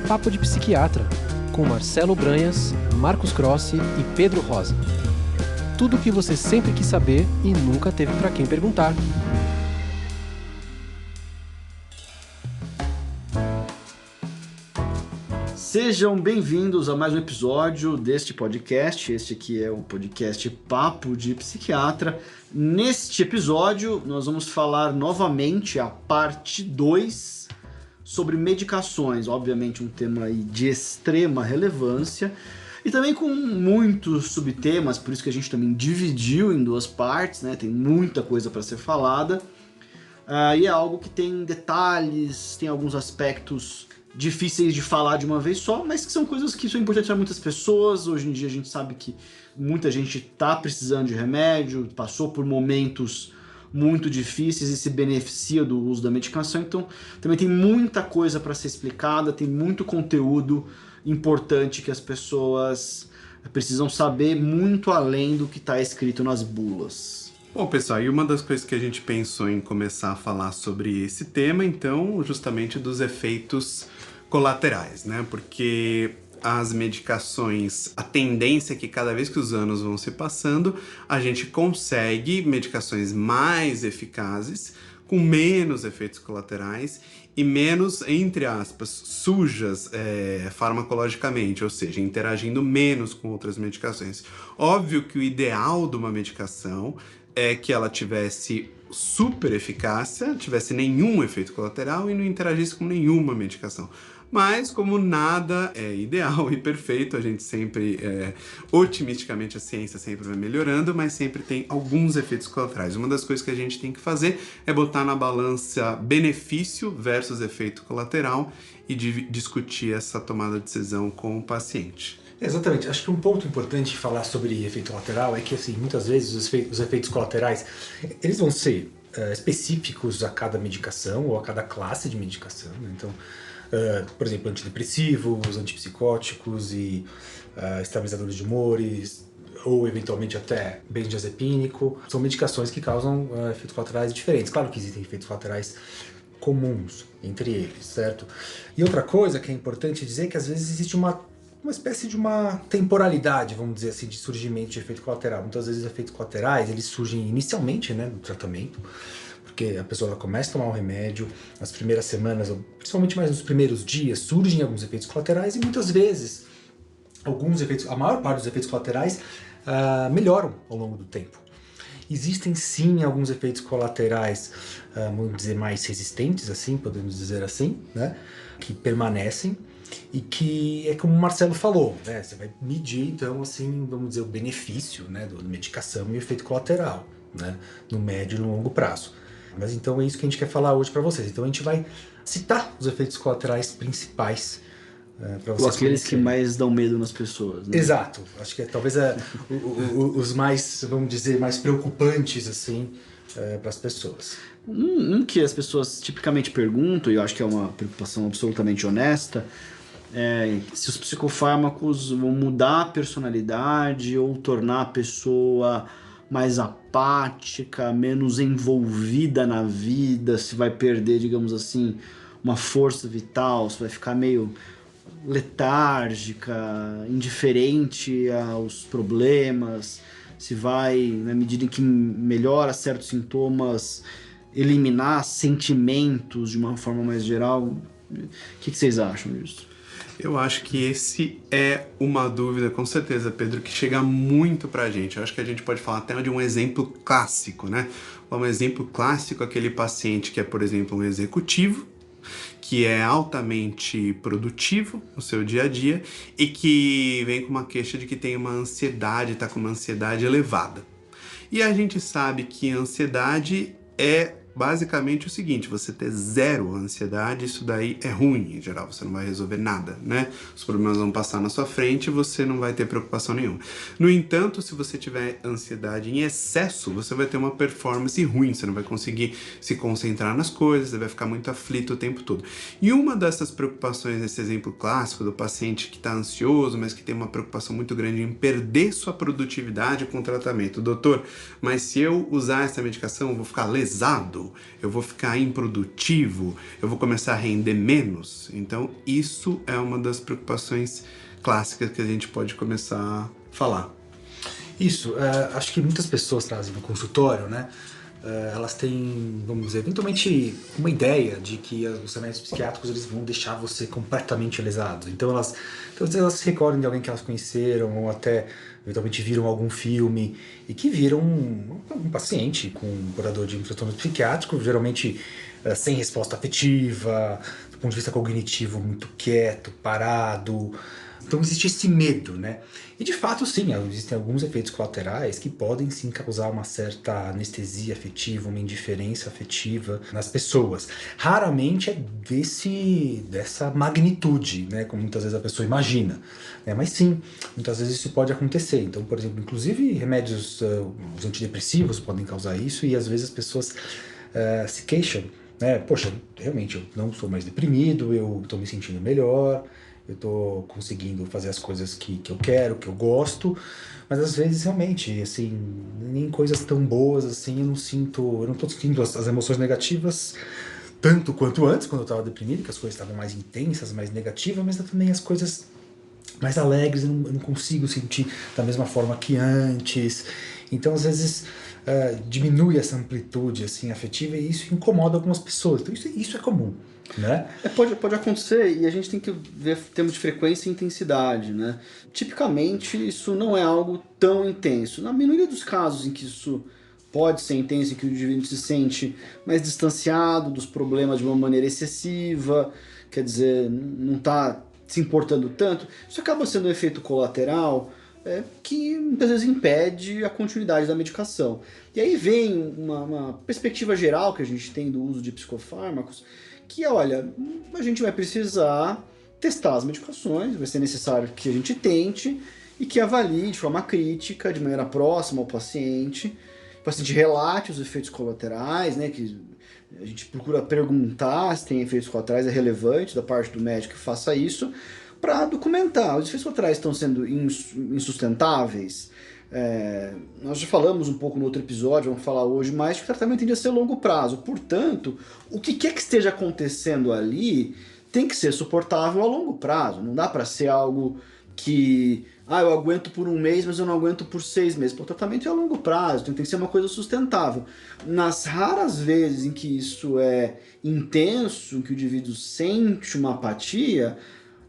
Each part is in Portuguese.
Papo de Psiquiatra, com Marcelo Branhas, Marcos Crossi e Pedro Rosa. Tudo o que você sempre quis saber e nunca teve para quem perguntar. Sejam bem-vindos a mais um episódio deste podcast. Este aqui é o podcast Papo de Psiquiatra. Neste episódio, nós vamos falar novamente a parte 2 sobre medicações. Obviamente um tema aí de extrema relevância e também com muitos subtemas, por isso que a gente também dividiu em duas partes, né? Tem muita coisa para ser falada. E é algo que tem detalhes, tem alguns aspectos difíceis de falar de uma vez só, mas que são coisas que são importantes para muitas pessoas. Hoje em dia a gente sabe que muita gente está precisando de remédio, passou por momentos muito difíceis e se beneficia do uso da medicação, então também tem muita coisa para ser explicada, tem muito conteúdo importante que as pessoas precisam saber muito além do que está escrito nas bulas. Bom, pessoal, e uma das coisas que a gente pensou em começar a falar sobre esse tema, então, justamente dos efeitos colaterais, né? Porque as medicações, a tendência é que cada vez que os anos vão se passando, a gente consegue medicações mais eficazes, com menos efeitos colaterais e menos, entre aspas, sujas farmacologicamente, ou seja, interagindo menos com outras medicações. Óbvio que o ideal de uma medicação é que ela tivesse super eficácia, tivesse nenhum efeito colateral e não interagisse com nenhuma medicação. Mas como nada é ideal e perfeito, a gente sempre, otimisticamente a ciência sempre vai melhorando, mas sempre tem alguns efeitos colaterais. Uma das coisas que a gente tem que fazer é botar na balança benefício versus efeito colateral e discutir essa tomada de decisão com o paciente. Exatamente. Acho que um ponto importante de falar sobre efeito colateral é que, assim, muitas vezes os efeitos colaterais, eles vão ser específicos a cada medicação ou a cada classe de medicação, né? Então, por exemplo, antidepressivos, antipsicóticos e estabilizadores de humores, ou eventualmente até benzodiazepínico, são medicações que causam efeitos colaterais diferentes. Claro que existem efeitos colaterais comuns entre eles, certo? E outra coisa que é importante dizer é que às vezes existe uma espécie de uma temporalidade, vamos dizer assim, de surgimento de efeito colateral. Muitas vezes os efeitos colaterais, eles surgem inicialmente, né, no tratamento, porque a pessoa ela começa a tomar o remédio, nas primeiras semanas, ou principalmente mais nos primeiros dias, surgem alguns efeitos colaterais e muitas vezes a maior parte dos efeitos colaterais melhoram ao longo do tempo. Existem sim alguns efeitos colaterais, vamos dizer, mais resistentes, assim, podemos dizer assim, né, que permanecem e que é como o Marcelo falou, né, você vai medir então, assim, vamos dizer, o benefício, né, da medicação e o efeito colateral, né, no médio e no longo prazo. Mas então é isso que a gente quer falar hoje para vocês. Então a gente vai citar os efeitos colaterais principais para vocês. Ou aqueles que mais dão medo nas pessoas, né? Exato. Acho que talvez os mais, vamos dizer, mais preocupantes assim para as pessoas. Um que as pessoas tipicamente perguntam, e eu acho que é uma preocupação absolutamente honesta, é se os psicofármacos vão mudar a personalidade ou tornar a pessoa mais apática, menos envolvida na vida, se vai perder, digamos assim, uma força vital, se vai ficar meio letárgica, indiferente aos problemas, se vai, na medida em que melhora certos sintomas, eliminar sentimentos de uma forma mais geral. O que vocês acham disso? Eu acho que esse é uma dúvida, com certeza, Pedro, que chega muito pra gente. Eu acho que a gente pode falar até de um exemplo clássico, né? Um exemplo clássico, aquele paciente que é, por exemplo, um executivo, que é altamente produtivo no seu dia a dia e que vem com uma queixa de que tem uma ansiedade, tá com uma ansiedade elevada. E a gente sabe que a ansiedade é basicamente o seguinte: você ter zero ansiedade, isso daí é ruim em geral, você não vai resolver nada, né? Os problemas vão passar na sua frente e você não vai ter preocupação nenhuma. No entanto, se você tiver ansiedade em excesso, você vai ter uma performance ruim, você não vai conseguir se concentrar nas coisas, você vai ficar muito aflito o tempo todo. E uma dessas preocupações, nesse exemplo clássico do paciente que está ansioso, mas que tem uma preocupação muito grande em perder sua produtividade com o tratamento. Doutor, mas se eu usar essa medicação, eu vou ficar lesado? mal? Eu vou ficar improdutivo? Eu vou começar a render menos? Então, isso é uma das preocupações clássicas que a gente pode começar a falar. Isso, acho que muitas pessoas trazem no consultório, né? Elas têm, vamos dizer, eventualmente uma ideia de que os remédios psiquiátricos eles vão deixar você completamente lesado. Então elas se recordam de alguém que elas conheceram ou até eventualmente viram algum filme e que viram um paciente com um curador de um transtorno psiquiátrico, geralmente sem resposta afetiva, do ponto de vista cognitivo muito quieto, parado. Então existe esse medo, né? E de fato, sim, existem alguns efeitos colaterais que podem sim causar uma certa anestesia afetiva, uma indiferença afetiva nas pessoas. Raramente é dessa magnitude, né? Como muitas vezes a pessoa imagina. Né? Mas sim, muitas vezes isso pode acontecer. Então, por exemplo, inclusive remédios, os antidepressivos podem causar isso e às vezes as pessoas se queixam, né? Poxa, realmente eu não sou mais deprimido, eu estou me sentindo melhor, eu tô conseguindo fazer as coisas que eu quero, que eu gosto, mas às vezes realmente, assim, nem coisas tão boas assim, eu não tô sentindo as emoções negativas tanto quanto antes, quando eu estava deprimido, que as coisas estavam mais intensas, mais negativas, mas também as coisas mais alegres eu não consigo sentir da mesma forma que antes. Então, às vezes, diminui essa amplitude assim, afetiva e isso incomoda algumas pessoas. Então, isso é comum. Né? Pode acontecer e a gente tem que ver termos de frequência e intensidade, né? Tipicamente isso não é algo tão intenso. Na minoria dos casos em que isso pode ser intenso, em que o indivíduo se sente mais distanciado dos problemas de uma maneira excessiva, quer dizer, não está se importando tanto, isso acaba sendo um efeito colateral que muitas vezes impede a continuidade da medicação. E aí vem uma perspectiva geral que a gente tem do uso de psicofármacos, que olha, a gente vai precisar testar as medicações, vai ser necessário que a gente tente e que avalie de forma crítica, de maneira próxima ao paciente, o paciente relate os efeitos colaterais, né, que a gente procura perguntar se tem efeitos colaterais, é relevante da parte do médico que faça isso, para documentar. Os efeitos colaterais estão sendo insustentáveis. Nós já falamos um pouco no outro episódio, vamos falar hoje mais, que o tratamento tende a ser a longo prazo. Portanto, o que quer que esteja acontecendo ali tem que ser suportável a longo prazo. Não dá para ser algo que eu aguento por um mês, mas eu não aguento por 6 meses. O tratamento é a longo prazo, então tem que ser uma coisa sustentável. Nas raras vezes em que isso é intenso, em que o indivíduo sente uma apatia,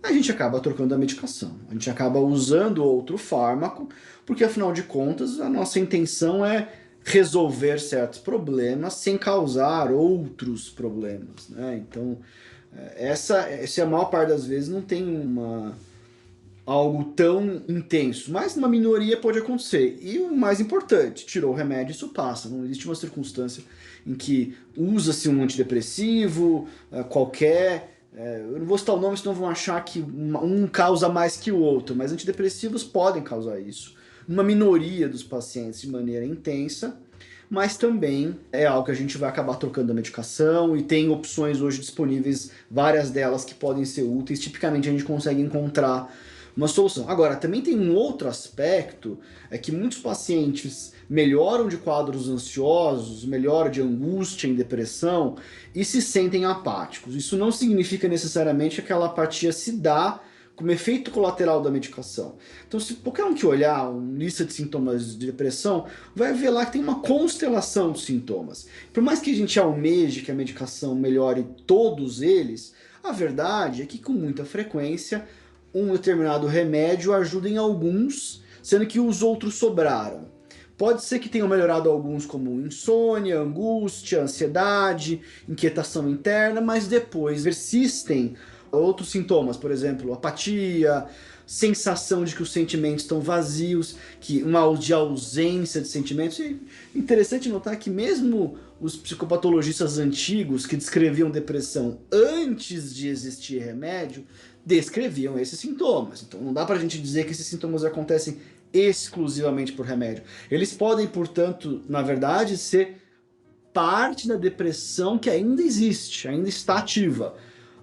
a gente acaba trocando a medicação, a gente acaba usando outro fármaco, porque afinal de contas a nossa intenção é resolver certos problemas sem causar outros problemas, né? Então, essa a maior parte das vezes não tem algo tão intenso, mas numa minoria pode acontecer. E o mais importante, tirou o remédio, isso passa. Não existe uma circunstância em que usa-se um antidepressivo qualquer. Eu não vou citar o nome, senão vão achar que um causa mais que o outro, mas antidepressivos podem causar isso. Numa minoria dos pacientes de maneira intensa, mas também é algo que a gente vai acabar trocando a medicação e tem opções hoje disponíveis, várias delas que podem ser úteis. Tipicamente a gente consegue encontrar uma solução. Agora, também tem um outro aspecto, é que muitos pacientes melhoram de quadros ansiosos, melhoram de angústia em depressão e se sentem apáticos. Isso não significa necessariamente que aquela apatia se dá como efeito colateral da medicação. Então, se qualquer um que olhar uma lista de sintomas de depressão, vai ver lá que tem uma constelação de sintomas. Por mais que a gente almeje que a medicação melhore todos eles, a verdade é que com muita frequência um determinado remédio ajuda em alguns, sendo que os outros sobraram. Pode ser que tenham melhorado alguns como insônia, angústia, ansiedade, inquietação interna, mas depois persistem outros sintomas, por exemplo, apatia, sensação de que os sentimentos estão vazios, de ausência de sentimentos. E interessante notar que mesmo os psicopatologistas antigos que descreviam depressão antes de existir remédio, descreviam esses sintomas. Então não dá pra gente dizer que esses sintomas acontecem exclusivamente por remédio. Eles podem, portanto, na verdade, ser parte da depressão que ainda existe, ainda está ativa.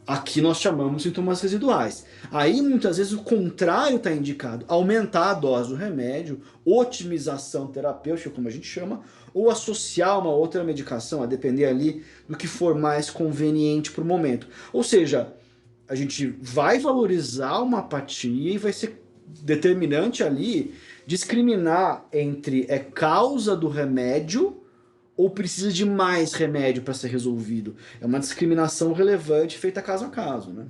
Aqui nós chamamos sintomas residuais. Aí muitas vezes o contrário está indicado, aumentar a dose do remédio, otimização terapêutica, como a gente chama, ou associar uma outra medicação, a depender ali do que for mais conveniente para o momento. Ou seja, a gente vai valorizar uma apatia e vai ser determinante ali discriminar entre causa do remédio ou precisa de mais remédio para ser resolvido. É uma discriminação relevante feita caso a caso, né?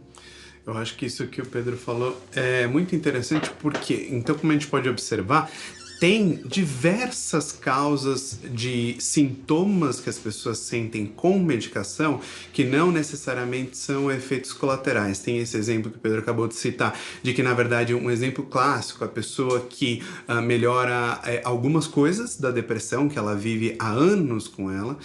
Eu acho que isso que o Pedro falou é muito interessante porque, então, como a gente pode observar, tem diversas causas de sintomas que as pessoas sentem com medicação que não necessariamente são efeitos colaterais. Tem esse exemplo que o Pedro acabou de citar, de que, na verdade, um exemplo clássico, a pessoa que melhora algumas coisas da depressão, que ela vive há anos com ela,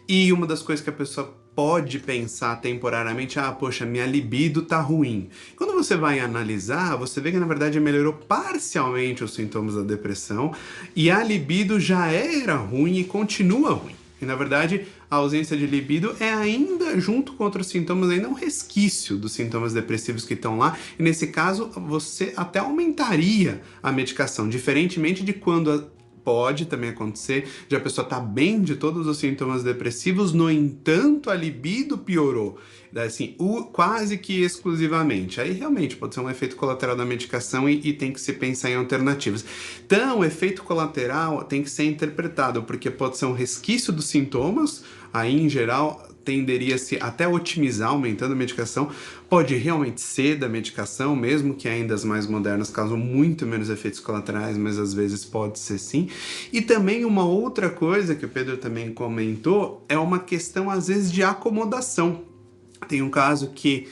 e uma das coisas que a pessoa pode pensar temporariamente, poxa, minha libido tá ruim. Quando você vai analisar, você vê que na verdade melhorou parcialmente os sintomas da depressão e a libido já era ruim e continua ruim. E na verdade, a ausência de libido é ainda, junto com outros sintomas, ainda um resquício dos sintomas depressivos que estão lá. E nesse caso, você até aumentaria a medicação, diferentemente de quando pode também acontecer de a pessoa estar bem de todos os sintomas depressivos, no entanto a libido piorou, assim, quase que exclusivamente. Aí realmente pode ser um efeito colateral da medicação e tem que se pensar em alternativas. Então o efeito colateral tem que ser interpretado, porque pode ser um resquício dos sintomas, aí em geral tenderia-se até a otimizar, aumentando a medicação, pode realmente ser da medicação, mesmo que ainda as mais modernas causam muito menos efeitos colaterais, mas às vezes pode ser sim. E também uma outra coisa que o Pedro também comentou, é uma questão às vezes de acomodação. Tem um caso que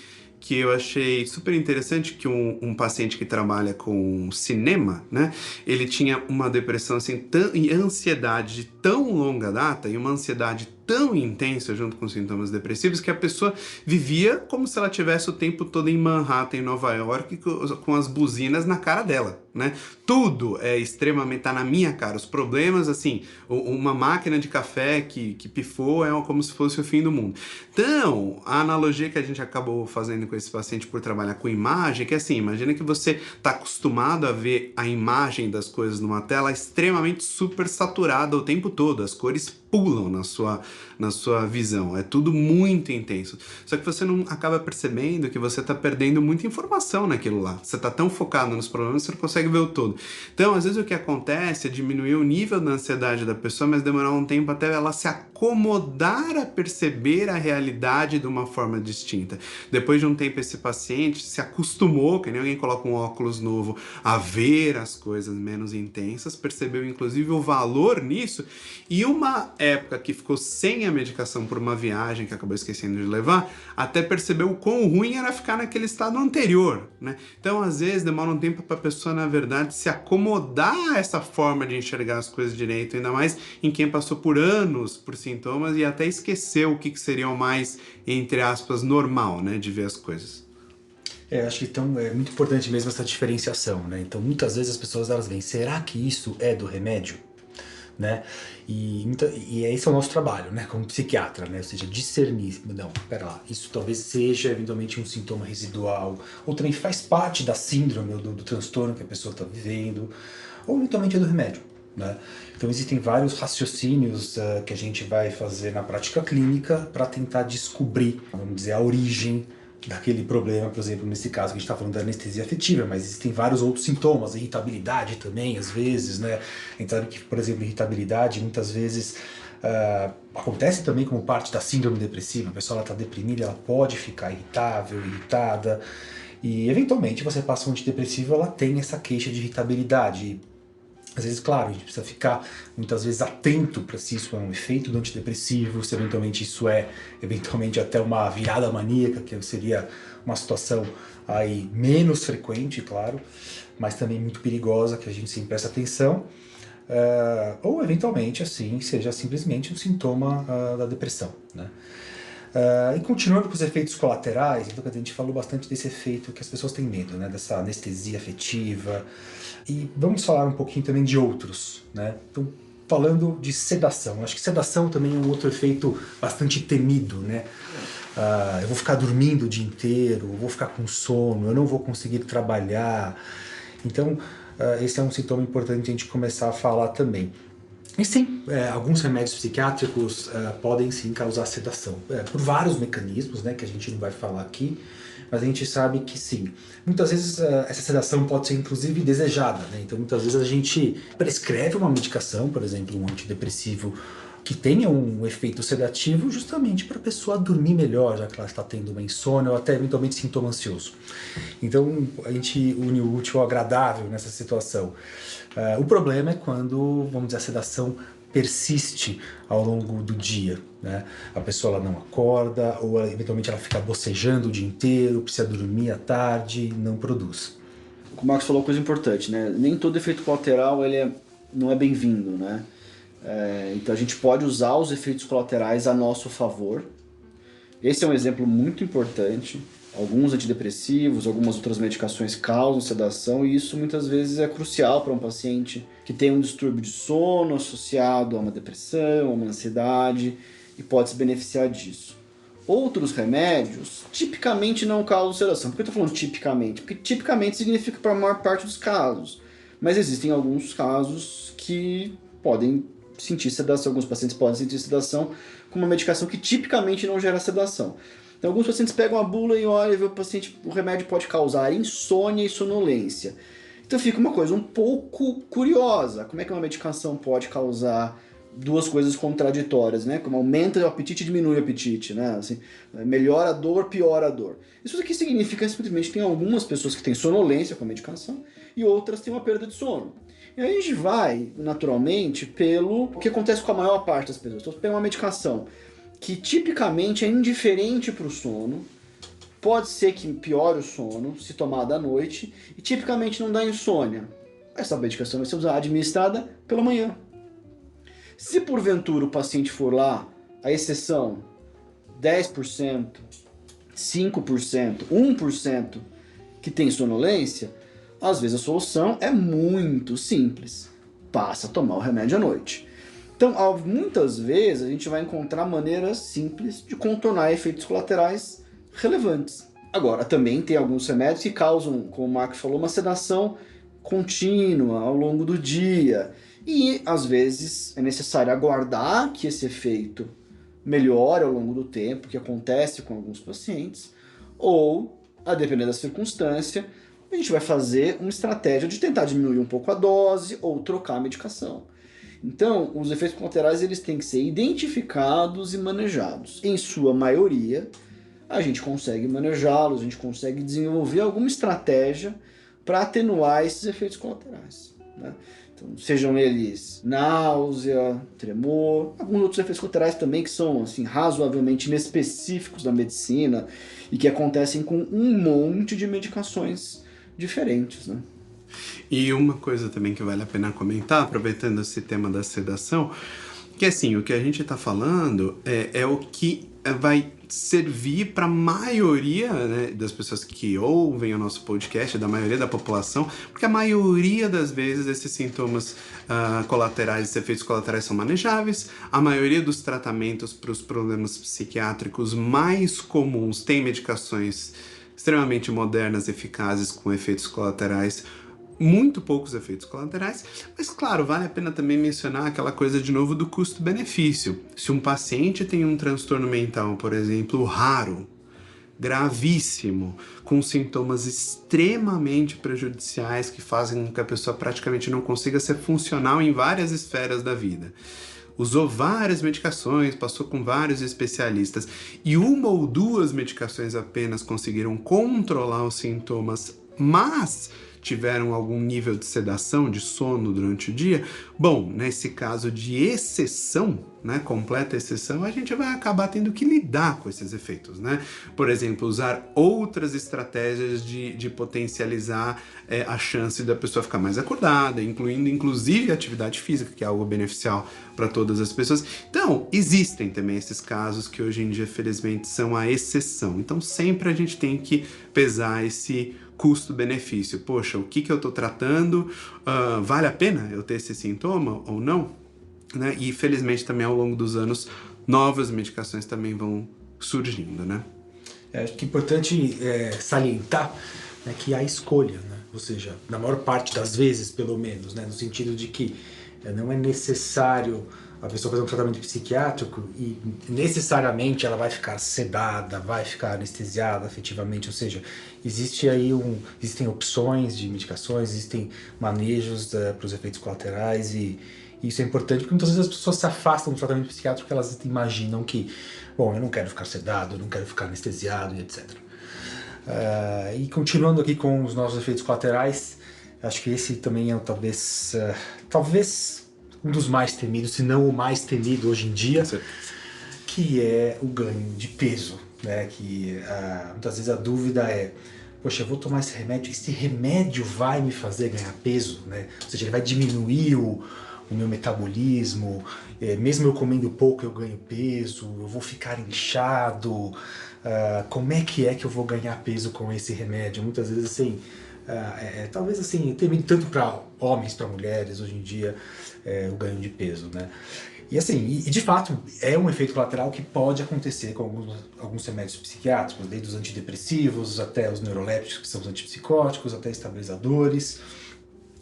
eu achei super interessante, que um paciente que trabalha com cinema, né, ele tinha uma depressão assim, e ansiedade de tão longa data, e uma ansiedade tão intensa junto com sintomas depressivos, que a pessoa vivia como se ela tivesse o tempo todo em Manhattan, em Nova York, com as buzinas na cara dela, né? Tudo é extremamente, tá na minha cara. Os problemas, assim, uma máquina de café que pifou é como se fosse o fim do mundo. Então, a analogia que a gente acabou fazendo com esse paciente por trabalhar com imagem, que é assim, imagina que você tá acostumado a ver a imagem das coisas numa tela extremamente super saturada o tempo todo, as cores pulam na sua visão, é tudo muito intenso. Só que você não acaba percebendo que você está perdendo muita informação naquilo lá. Você está tão focado nos problemas que você não consegue ver o todo. Então, às vezes o que acontece é diminuir o nível da ansiedade da pessoa, mas demorar um tempo até ela se acomodar a perceber a realidade de uma forma distinta. Depois de um tempo, esse paciente se acostumou, que nem alguém coloca um óculos novo, a ver as coisas menos intensas, percebeu inclusive o valor nisso, e uma época que ficou sem a medicação por uma viagem que acabou esquecendo de levar, até percebeu o quão ruim era ficar naquele estado anterior, né? Então, às vezes, demora um tempo para a pessoa, na verdade, se acomodar a essa forma de enxergar as coisas direito, ainda mais em quem passou por anos por sintomas e até esqueceu o que seria o mais, entre aspas, normal, né, de ver as coisas. Acho que então é muito importante mesmo essa diferenciação, né? Então, muitas vezes as pessoas elas veem, será que isso é do remédio? Né? E esse é o nosso trabalho, né, como psiquiatra, né? Ou seja, discernir, não, pera lá, isso talvez seja eventualmente um sintoma residual, ou também faz parte da síndrome, do transtorno que a pessoa está vivendo, ou eventualmente é do remédio, né? Então existem vários raciocínios que a gente vai fazer na prática clínica para tentar descobrir, vamos dizer, a origem daquele problema. Por exemplo, nesse caso que a gente está falando da anestesia afetiva, mas existem vários outros sintomas, irritabilidade também, às vezes, né? A gente sabe que, por exemplo, irritabilidade muitas vezes acontece também como parte da síndrome depressiva. A pessoa está deprimida, ela pode ficar irritável, irritada, e eventualmente você passa um antidepressivo, ela tem essa queixa de irritabilidade. Às vezes, claro, a gente precisa ficar muitas vezes atento para se isso é um efeito do antidepressivo, se eventualmente isso é eventualmente até uma virada maníaca, que seria uma situação aí menos frequente, claro, mas também muito perigosa, que a gente sempre presta atenção, ou eventualmente assim seja simplesmente um sintoma da depressão, né? E continuando com os efeitos colaterais, então a gente falou bastante desse efeito que as pessoas têm medo, né? Dessa anestesia afetiva. E vamos falar um pouquinho também de outros, né? Então, falando de sedação, acho que sedação também é um outro efeito bastante temido, né? eu vou ficar dormindo o dia inteiro, eu vou ficar com sono, eu não vou conseguir trabalhar. Então, esse é um sintoma importante a gente começar a falar também. E sim, alguns remédios psiquiátricos podem sim causar sedação, por vários mecanismos, né, que a gente não vai falar aqui, mas a gente sabe que sim. Muitas vezes essa sedação pode ser inclusive desejada, né? Então muitas vezes a gente prescreve uma medicação, por exemplo, um antidepressivo que tenha um efeito sedativo justamente para a pessoa dormir melhor, já que ela está tendo uma insônia ou até eventualmente sintoma ansioso. Então a gente une o útil ao agradável nessa situação. O problema é quando, vamos dizer, a sedação persiste ao longo do dia, né? A pessoa ela não acorda ou eventualmente ela fica bocejando o dia inteiro, precisa dormir à tarde, não produz. O Marcos falou uma coisa importante, né? Nem todo efeito colateral não é bem-vindo, né? Então a gente pode usar os efeitos colaterais a nosso favor. Esse é um exemplo muito importante. Alguns antidepressivos, algumas outras medicações causam sedação e isso muitas vezes é crucial para um paciente que tem um distúrbio de sono associado a uma depressão, a uma ansiedade e pode se beneficiar disso. Outros remédios tipicamente não causam sedação. Por que eu estou falando tipicamente? Porque tipicamente significa para a maior parte dos casos. Mas existem alguns casos que podem sentir sedação, alguns pacientes podem sentir sedação com uma medicação que tipicamente não gera sedação. Então, alguns pacientes pegam a bula e olham e vê o remédio pode causar insônia e sonolência. Então fica uma coisa um pouco curiosa. Como é que uma medicação pode causar duas coisas contraditórias, né? Como aumenta o apetite e diminui o apetite, né? Assim, melhora a dor, piora a dor. Isso aqui significa simplesmente que tem algumas pessoas que têm sonolência com a medicação e outras têm uma perda de sono. E aí a gente vai, naturalmente, pelo que acontece com a maior parte das pessoas. Então, você pega uma medicação que tipicamente é indiferente para o sono, pode ser que piore o sono se tomada à noite e tipicamente não dá insônia. Essa medicação vai ser administrada pela manhã. Se porventura o paciente for lá, a exceção 10%, 5%, 1% que tem sonolência, às vezes a solução é muito simples. Passa a tomar o remédio à noite. Então, muitas vezes, a gente vai encontrar maneiras simples de contornar efeitos colaterais relevantes. Agora, também tem alguns remédios que causam, como o Marcos falou, uma sedação contínua ao longo do dia. E, às vezes, é necessário aguardar que esse efeito melhore ao longo do tempo, que acontece com alguns pacientes, ou, a depender da circunstância, a gente vai fazer uma estratégia de tentar diminuir um pouco a dose ou trocar a medicação. Então, os efeitos colaterais eles têm que ser identificados e manejados. Em sua maioria, a gente consegue manejá-los, a gente consegue desenvolver alguma estratégia para atenuar esses efeitos colaterais, né? Então, sejam eles náusea, tremor, alguns outros efeitos colaterais também que são assim, razoavelmente inespecíficos da medicina e que acontecem com um monte de medicações diferentes, né? E uma coisa também que vale a pena comentar, aproveitando esse tema da sedação, que assim, o que a gente está falando é o que vai servir para a maioria, né, das pessoas que ouvem o nosso podcast, da maioria da população, porque a maioria das vezes esses sintomas colaterais, esses efeitos colaterais são manejáveis, a maioria dos tratamentos para os problemas psiquiátricos mais comuns tem medicações extremamente modernas, eficazes, com efeitos colaterais, muito poucos efeitos colaterais, mas claro, vale a pena também mencionar aquela coisa de novo do custo-benefício. Se um paciente tem um transtorno mental, por exemplo, raro, gravíssimo, com sintomas extremamente prejudiciais que fazem com que a pessoa praticamente não consiga ser funcional em várias esferas da vida, usou várias medicações, passou com vários especialistas e uma ou duas medicações apenas conseguiram controlar os sintomas, mas tiveram algum nível de sedação, de sono durante o dia, bom, nesse caso de exceção, né, completa exceção, a gente vai acabar tendo que lidar com esses efeitos, né? Por exemplo, usar outras estratégias de potencializar a chance da pessoa ficar mais acordada, incluindo inclusive a atividade física, que é algo beneficial para todas as pessoas. Então, existem também esses casos que hoje em dia, felizmente, são a exceção. Então, sempre a gente tem que pesar esse custo-benefício. Poxa, o que eu estou tratando? Vale a pena eu ter esse sintoma ou não? Né? E felizmente também ao longo dos anos, novas medicações também vão surgindo, né? Acho que é importante salientar, né, que há escolha, né? Ou seja, na maior parte das vezes, pelo menos, né, no sentido de que não é necessário a pessoa fazer um tratamento psiquiátrico e necessariamente ela vai ficar sedada, vai ficar anestesiada afetivamente, ou seja, existem opções de medicações, existem manejos para os efeitos colaterais e isso é importante porque muitas vezes as pessoas se afastam do tratamento psiquiátrico porque elas imaginam que, bom, eu não quero ficar sedado, eu não quero ficar anestesiado e etc. E continuando aqui com os nossos efeitos colaterais, acho que esse também é talvez um dos mais temidos, se não o mais temido hoje em dia, que é o ganho de peso, né? Que muitas vezes a dúvida é, poxa, eu vou tomar esse remédio vai me fazer ganhar peso, né? Ou seja, ele vai diminuir o meu metabolismo, mesmo eu comendo pouco eu ganho peso, eu vou ficar inchado, como é que eu vou ganhar peso com esse remédio? Muitas vezes assim, talvez assim, temido tanto para homens, para mulheres hoje em dia, o ganho de peso, né? E assim, de fato, é um efeito colateral que pode acontecer com alguns remédios psiquiátricos, desde os antidepressivos até os neurolépticos, que são os antipsicóticos, até estabilizadores.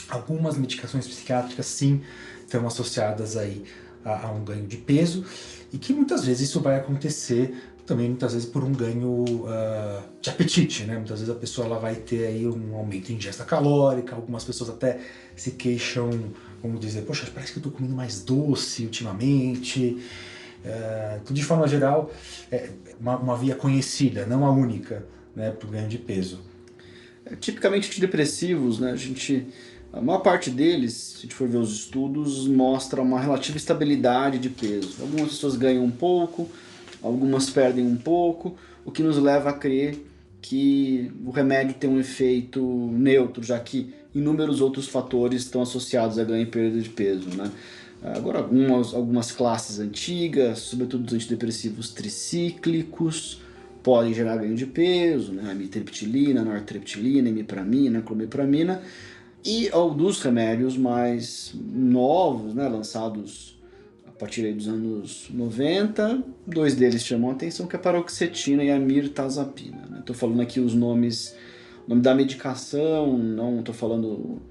Algumas medicações psiquiátricas, sim, estão associadas aí a um ganho de peso e que muitas vezes isso vai acontecer também muitas vezes por um ganho de apetite, né? Muitas vezes a pessoa ela vai ter aí um aumento em ingesta calórica, algumas pessoas até se queixam, vamos dizer, poxa, parece que eu estou comendo mais doce ultimamente. Então, de forma geral, uma via conhecida, não a única, né, para o ganho de peso. Tipicamente antidepressivos, né, a maior parte deles, se a gente for ver os estudos, mostra uma relativa estabilidade de peso. Algumas pessoas ganham um pouco, algumas perdem um pouco, o que nos leva a crer que o remédio tem um efeito neutro, já que inúmeros outros fatores estão associados a ganho e perda de peso, né? Agora, algumas classes antigas, sobretudo os antidepressivos tricíclicos, podem gerar ganho de peso, né? Amitriptilina, nortriptilina, imipramina, clomipramina, e dos remédios mais novos, né, lançados a partir aí dos anos 90, 2 deles chamam a atenção, que é a paroxetina e a mirtazapina. Estou falando aqui os nomes, o nome da medicação, não estou falando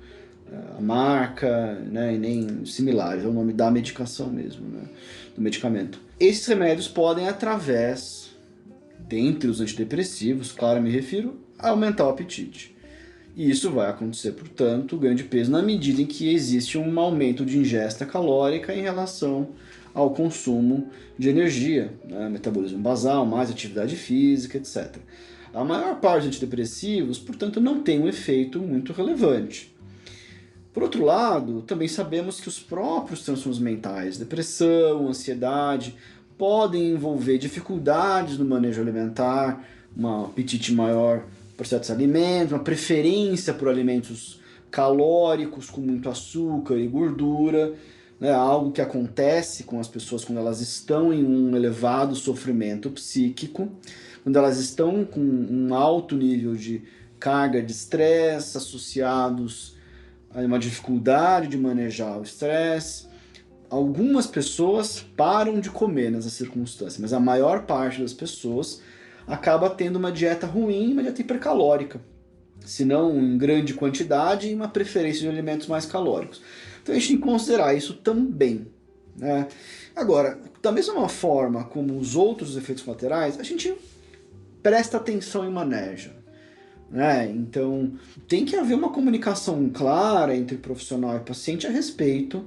a marca, né, e nem similares, é o nome da medicação mesmo, né, do medicamento. Esses remédios podem, através, dentre os antidepressivos, claro, me refiro, a aumentar o apetite. E isso vai acontecer, portanto, o ganho de peso na medida em que existe um aumento de ingesta calórica em relação ao consumo de energia, né? Metabolismo basal, mais atividade física, etc. A maior parte dos antidepressivos, portanto, não tem um efeito muito relevante. Por outro lado, também sabemos que os próprios transtornos mentais, depressão, ansiedade, podem envolver dificuldades no manejo alimentar, um apetite maior por certos alimentos, uma preferência por alimentos calóricos com muito açúcar e gordura, né? Algo que acontece com as pessoas quando elas estão em um elevado sofrimento psíquico, quando elas estão com um alto nível de carga de estresse associados a uma dificuldade de manejar o estresse. Algumas pessoas param de comer nessa circunstância, mas a maior parte das pessoas acaba tendo uma dieta ruim, uma dieta hipercalórica, se não em grande quantidade e uma preferência de alimentos mais calóricos. Então a gente tem que considerar isso também, né? Agora, da mesma forma como os outros efeitos colaterais, a gente presta atenção e maneja, né? Então tem que haver uma comunicação clara entre profissional e paciente a respeito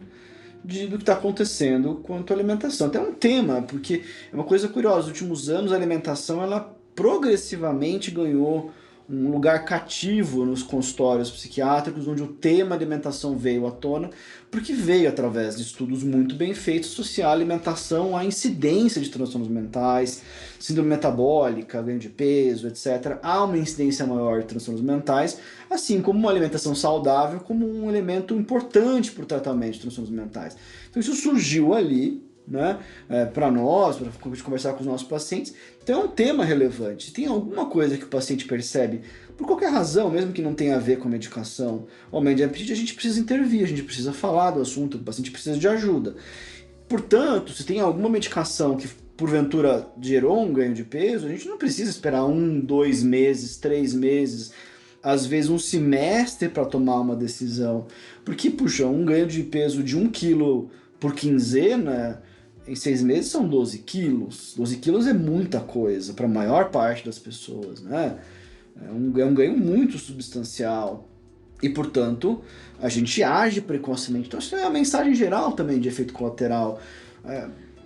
do que está acontecendo quanto à alimentação. Até um tema, porque é uma coisa curiosa, nos últimos anos a alimentação ela progressivamente ganhou um lugar cativo nos consultórios psiquiátricos, onde o tema alimentação veio à tona, porque veio através de estudos muito bem feitos associar a alimentação à incidência de transtornos mentais, síndrome metabólica, ganho de peso, etc. Há uma incidência maior de transtornos mentais, assim como uma alimentação saudável como um elemento importante para o tratamento de transtornos mentais. Então isso surgiu ali, né, para nós, para conversar com os nossos pacientes. Então é um tema relevante. Se tem alguma coisa que o paciente percebe, por qualquer razão, mesmo que não tenha a ver com a medicação ou aumento de apetite, a gente precisa intervir, a gente precisa falar do assunto, o paciente precisa de ajuda. Portanto, se tem alguma medicação que porventura gerou um ganho de peso, a gente não precisa esperar 1, 2 meses, 3 meses, às vezes um semestre para tomar uma decisão. Porque, puxa, um ganho de peso de 1 quilo por quinzena, em 6 meses são 12 quilos. 12 quilos é muita coisa para a maior parte das pessoas, né? É um ganho muito substancial. E, portanto, a gente age precocemente. Então, isso é uma mensagem geral também de efeito colateral.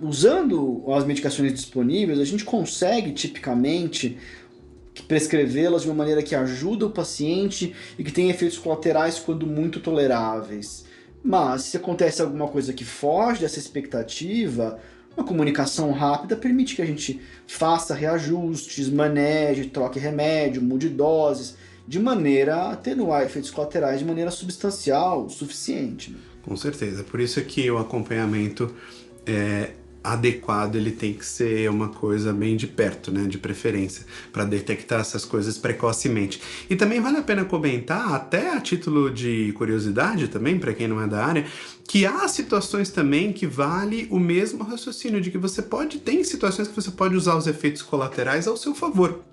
Usando as medicações disponíveis, a gente consegue, tipicamente, prescrevê-las de uma maneira que ajuda o paciente e que tem efeitos colaterais quando muito toleráveis. Mas, se acontece alguma coisa que foge dessa expectativa, uma comunicação rápida permite que a gente faça reajustes, maneje, troque remédio, mude doses, de maneira a atenuar efeitos colaterais de maneira substancial, suficiente. Né? Com certeza. Por isso é que o acompanhamento adequado, ele tem que ser uma coisa bem de perto, né, de preferência, para detectar essas coisas precocemente. E também vale a pena comentar, até a título de curiosidade também, para quem não é da área, que há situações também que vale o mesmo raciocínio, de que tem situações que você pode usar os efeitos colaterais ao seu favor.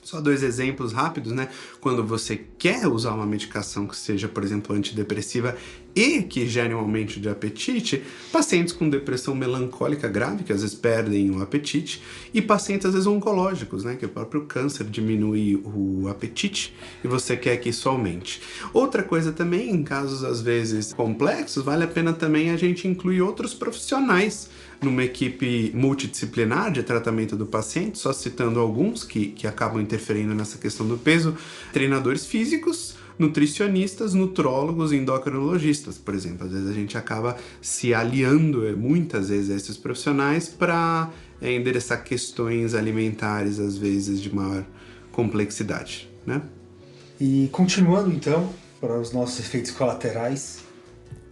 Só 2 exemplos rápidos, né? Quando você quer usar uma medicação que seja, por exemplo, antidepressiva e que gere um aumento de apetite, pacientes com depressão melancólica grave, que às vezes perdem o apetite, e pacientes às vezes oncológicos, né? Que o próprio câncer diminui o apetite e você quer que isso aumente. Outra coisa também, em casos às vezes complexos, vale a pena também a gente incluir outros profissionais numa equipe multidisciplinar de tratamento do paciente, só citando alguns que acabam interferindo nessa questão do peso: treinadores físicos, nutricionistas, nutrólogos e endocrinologistas, por exemplo. Às vezes a gente acaba se aliando muitas vezes a esses profissionais para endereçar questões alimentares, às vezes de maior complexidade, né? E continuando então para os nossos efeitos colaterais,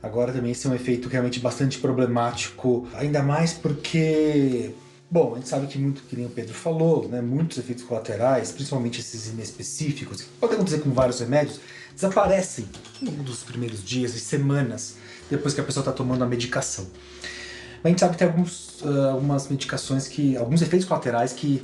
agora também esse é um efeito realmente bastante problemático, ainda mais porque, bom, a gente sabe que muito, que nem o Pedro falou, né, muitos efeitos colaterais, principalmente esses inespecíficos, que pode acontecer com vários remédios, desaparecem no longo dos primeiros dias e semanas depois que a pessoa está tomando a medicação. Mas a gente sabe que tem algumas medicações alguns efeitos colaterais que,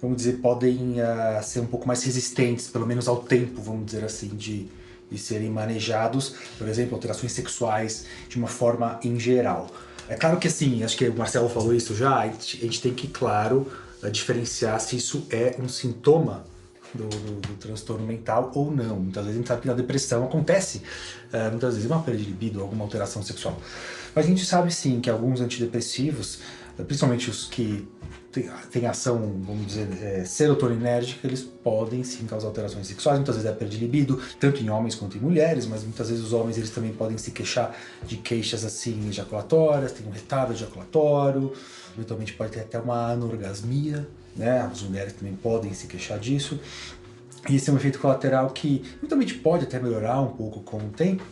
vamos dizer, podem ser um pouco mais resistentes, pelo menos ao tempo, vamos dizer assim, de serem manejados, por exemplo, alterações sexuais de uma forma em geral. É claro que assim, acho que o Marcelo falou isso já, a gente tem que, claro, diferenciar se isso é um sintoma do transtorno mental ou não. Muitas vezes a gente sabe que na depressão acontece, muitas vezes, uma perda de libido, alguma alteração sexual. Mas a gente sabe sim que alguns antidepressivos, principalmente os que têm ação, vamos dizer, serotoninérgica, eles podem sim causar alterações sexuais, muitas vezes é perda de libido, tanto em homens quanto em mulheres, mas muitas vezes os homens eles também podem se queixar de queixas assim ejaculatórias, tem um retardo ejaculatório, eventualmente pode ter até uma anorgasmia, né? As mulheres também podem se queixar disso. E esse é um efeito colateral que eventualmente pode até melhorar um pouco com o tempo,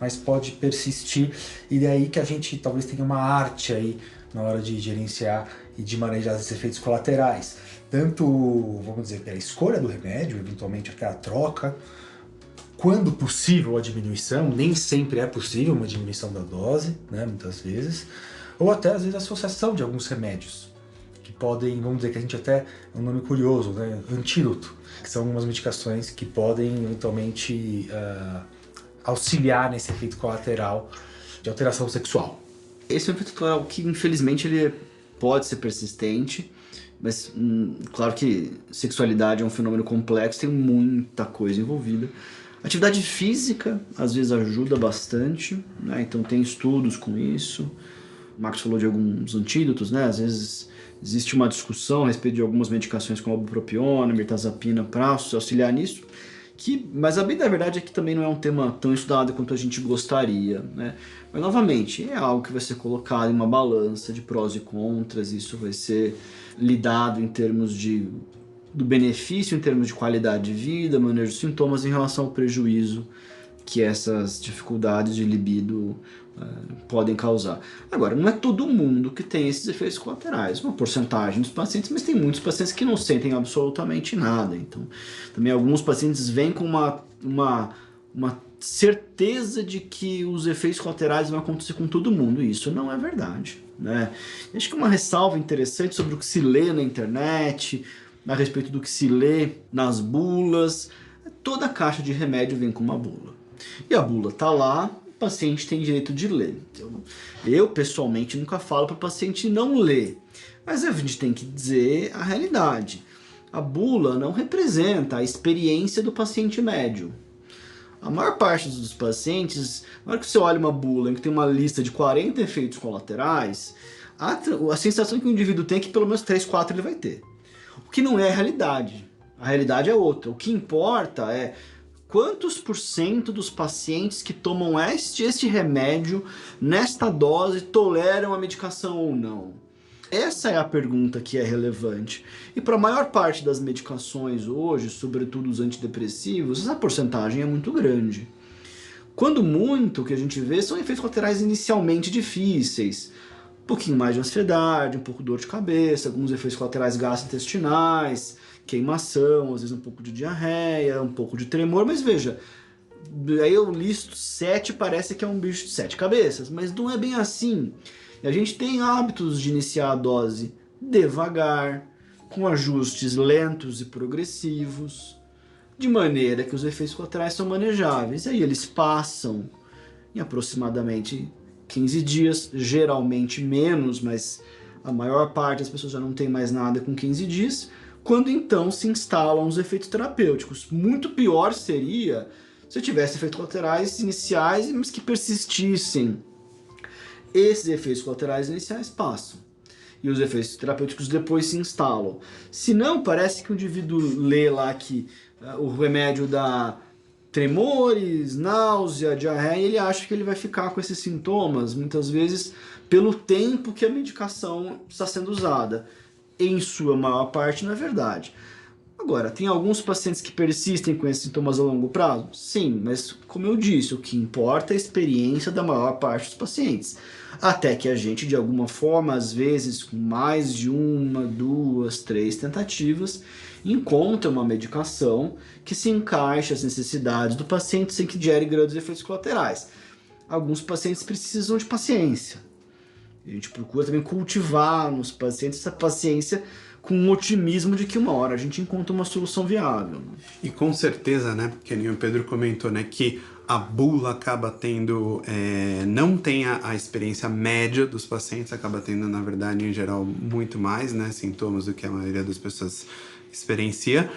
mas pode persistir, e daí que a gente talvez tenha uma arte aí na hora de gerenciar e de manejar esses efeitos colaterais. Tanto, vamos dizer, pela escolha do remédio, eventualmente até a troca, quando possível a diminuição, nem sempre é possível uma diminuição da dose, né, muitas vezes, ou até às vezes a associação de alguns remédios, que podem, vamos dizer que a gente até, é um nome curioso, né, antídoto, que são algumas medicações que podem eventualmente auxiliar nesse efeito colateral de alteração sexual. Esse é um efeito colateral que, infelizmente, ele pode ser persistente, mas claro que sexualidade é um fenômeno complexo, tem muita coisa envolvida. Atividade física, às vezes, ajuda bastante, né? Então tem estudos com isso. O Marcos falou de alguns antídotos, né? Às vezes existe uma discussão a respeito de algumas medicações como a bupropiona, mirtazapina, para auxiliar nisso. Mas a bem da verdade é que também não é um tema tão estudado quanto a gente gostaria, né? Mas, novamente, é algo que vai ser colocado em uma balança de prós e contras, isso vai ser lidado em termos do benefício, em termos de qualidade de vida, manejo de sintomas em relação ao prejuízo que essas dificuldades de libido podem causar. Agora, não é todo mundo que tem esses efeitos colaterais, uma porcentagem dos pacientes, mas tem muitos pacientes que não sentem absolutamente nada. Então, também alguns pacientes vêm com uma certeza de que os efeitos colaterais vão acontecer com todo mundo. E isso não é verdade, né? Acho que uma ressalva interessante sobre o que se lê na internet, a respeito do que se lê nas bulas. Toda caixa de remédio vem com uma bula. E a bula está lá, o paciente tem direito de ler. Eu pessoalmente, nunca falo para o paciente não ler. Mas a gente tem que dizer a realidade. A bula não representa a experiência do paciente médio. A maior parte dos pacientes, na hora que você olha uma bula em que tem uma lista de 40 efeitos colaterais, a sensação que o indivíduo tem é que pelo menos 3, 4 ele vai ter. O que não é a realidade. A realidade é outra. O que importa é quantos % dos pacientes que tomam este remédio nesta dose toleram a medicação ou não. Essa é a pergunta que é relevante. E para a maior parte das medicações hoje, sobretudo os antidepressivos, essa porcentagem é muito grande. Quando muito, o que a gente vê são efeitos colaterais inicialmente difíceis. Um pouquinho mais de ansiedade, um pouco de dor de cabeça, alguns efeitos colaterais gastrointestinais, queimação, às vezes um pouco de diarreia, um pouco de tremor, mas veja, aí eu listo 7, parece que é um bicho de 7 cabeças, mas não é bem assim. E a gente tem hábitos de iniciar a dose devagar, com ajustes lentos e progressivos, de maneira que os efeitos colaterais são manejáveis. E aí eles passam em aproximadamente 15 dias, geralmente menos, mas a maior parte das pessoas já não tem mais nada com 15 dias, quando então se instalam os efeitos terapêuticos. Muito pior seria se eu tivesse efeitos colaterais iniciais, mas que persistissem. Esses efeitos colaterais iniciais passam e os efeitos terapêuticos depois se instalam. Se não, parece que o indivíduo lê lá que o remédio dá tremores, náusea, diarreia, e ele acha que ele vai ficar com esses sintomas, muitas vezes pelo tempo que a medicação está sendo usada. Em sua maior parte, não é verdade. Agora, tem alguns pacientes que persistem com esses sintomas a longo prazo? Sim, mas como eu disse, o que importa é a experiência da maior parte dos pacientes. Até que a gente, de alguma forma, às vezes com mais de 1, 2, 3 tentativas, encontra uma medicação que se encaixe às necessidades do paciente sem que gere grandes efeitos colaterais. Alguns pacientes precisam de paciência. A gente procura também cultivar nos pacientes essa paciência com um otimismo de que uma hora a gente encontra uma solução viável. E com certeza, né, que nem o Pedro comentou, né, que a bula acaba tendo, não tem a experiência média dos pacientes, acaba tendo, na verdade, em geral, muito mais, né, sintomas do que a maioria das pessoas experiencia.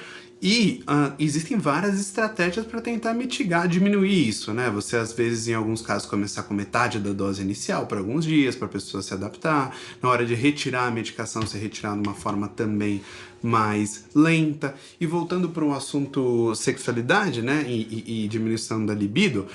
E existem várias estratégias para tentar mitigar, diminuir isso, né? Você, às vezes, em alguns casos, começar com metade da dose inicial por alguns dias, para a pessoa se adaptar. Na hora de retirar a medicação, você retirar de uma forma também mais lenta. E voltando para o assunto sexualidade, né? E diminuição da libido,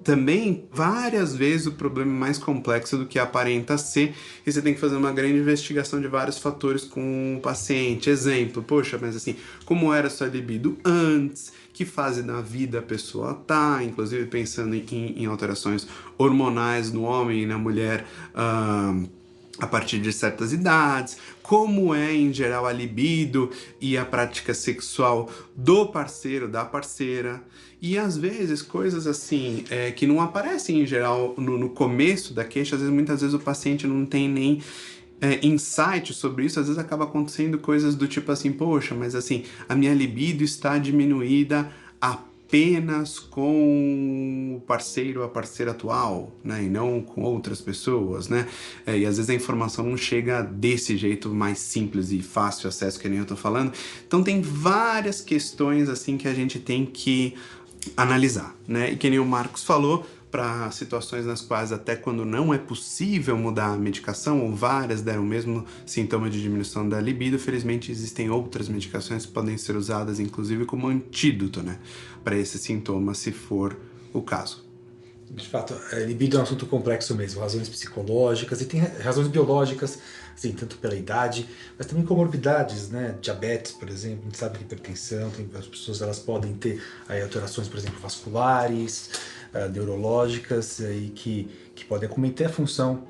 também, várias vezes, o problema é mais complexo do que aparenta ser, e você tem que fazer uma grande investigação de vários fatores com o paciente. Exemplo, poxa, mas assim, como era a sua libido antes? Que fase da vida a pessoa tá? Inclusive pensando em alterações hormonais no homem e na mulher a partir de certas idades, como é em geral a libido e a prática sexual do parceiro, da parceira, e às vezes coisas assim que não aparecem em geral no começo da queixa. Às vezes, muitas vezes o paciente não tem nem insight sobre isso. Às vezes acaba acontecendo coisas do tipo assim, poxa, mas assim, a minha libido está diminuída apenas com o parceiro ou a parceira atual, né, e não com outras pessoas, né, e às vezes a informação não chega desse jeito mais simples e fácil acesso que nem eu tô falando. Então tem várias questões assim que a gente tem que analisar, né, e que nem o Marcos falou, para situações nas quais até quando não é possível mudar a medicação, ou várias deram o mesmo sintoma de diminuição da libido, felizmente existem outras medicações que podem ser usadas, inclusive como antídoto, né, para esse sintoma, se for o caso. De fato, a libido é um assunto complexo mesmo, razões psicológicas e tem razões biológicas, assim, tanto pela idade, mas também comorbidades, né? Diabetes, por exemplo, a gente sabe que hipertensão, as pessoas elas podem ter alterações, por exemplo, vasculares, neurológicas, e que podem comprometer a função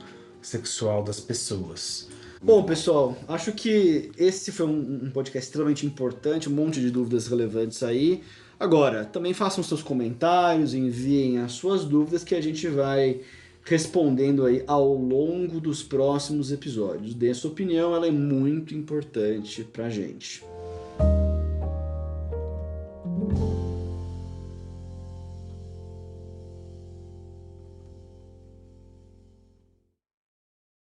sexual das pessoas. Bom, pessoal, acho que esse foi um podcast extremamente importante, um monte de dúvidas relevantes aí. Agora, também façam seus comentários, enviem as suas dúvidas que a gente vai respondendo aí ao longo dos próximos episódios. Dê sua opinião, ela é muito importante pra gente.